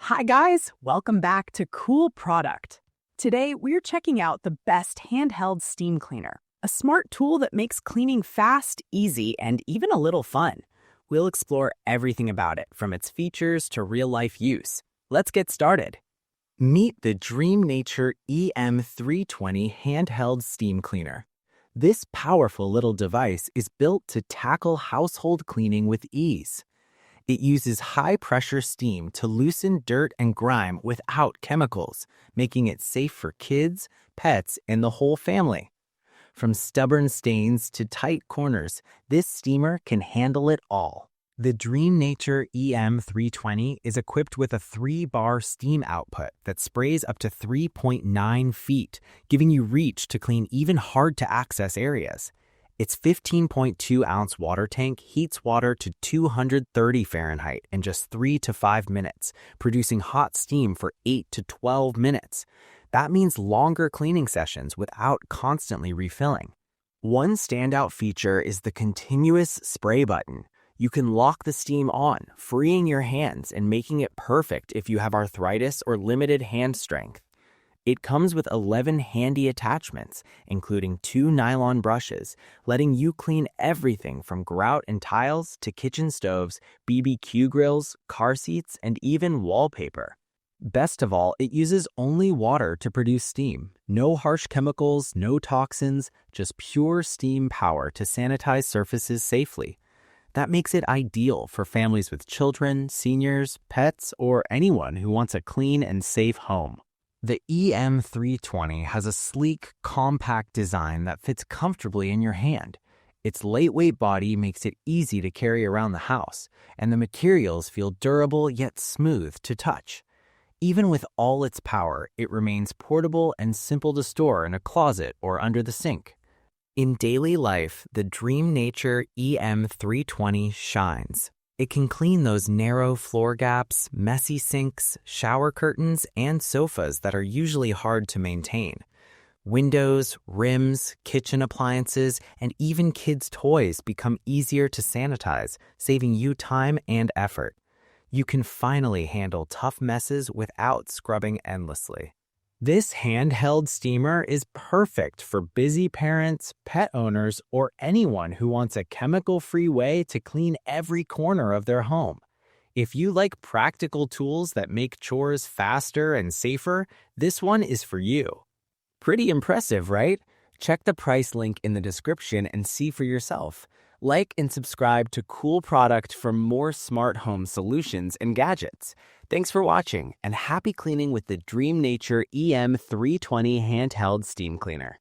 Hi guys, welcome back to Cool Product. Today we're checking out the best handheld steam cleaner, a smart tool that makes cleaning fast, easy, and even a little fun. We'll explore everything about it, from its features to real-life use. Let's get started. Meet the Dream Nature EM320 handheld steam cleaner. This powerful little device is built to tackle household cleaning with ease. It uses high-pressure steam to loosen dirt and grime without chemicals, making it safe for kids, pets, and the whole family. From stubborn stains to tight corners, this steamer can handle it all. The Dream Nature EM320 is equipped with a 3-bar steam output that sprays up to 3.9 feet, giving you reach to clean even hard-to-access areas. Its 15.2-ounce water tank heats water to 230 Fahrenheit in just 3 to 5 minutes, producing hot steam for 8 to 12 minutes. That means longer cleaning sessions without constantly refilling. One standout feature is the continuous spray button. You can lock the steam on, freeing your hands and making it perfect if you have arthritis or limited hand strength. It comes with 11 handy attachments, including 2 nylon brushes, letting you clean everything from grout and tiles to kitchen stoves, BBQ grills, car seats, and even wallpaper. Best of all, it uses only water to produce steam. No harsh chemicals, no toxins, just pure steam power to sanitize surfaces safely. That makes it ideal for families with children, seniors, pets, or anyone who wants a clean and safe home. The EM320 has a sleek, compact design that fits comfortably in your hand. Its lightweight body makes it easy to carry around the house, and the materials feel durable yet smooth to touch. Even with all its power, it remains portable and simple to store in a closet or under the sink. In daily life, the Dream Nature EM320 shines. It can clean those narrow floor gaps, messy sinks, shower curtains, and sofas that are usually hard to maintain. Windows, rims, kitchen appliances, and even kids' toys become easier to sanitize, saving you time and effort. You can finally handle tough messes without scrubbing endlessly. This handheld steamer is perfect for busy parents, pet owners, or anyone who wants a chemical-free way to clean every corner of their home. If you like practical tools that make chores faster and safer, this one is for you. Pretty impressive, right? Check the price link in the description and see for yourself. Like and subscribe to Cool Product for more smart home solutions and gadgets. Thanks for watching, and happy cleaning with the Dream Nature EM320 handheld steam cleaner.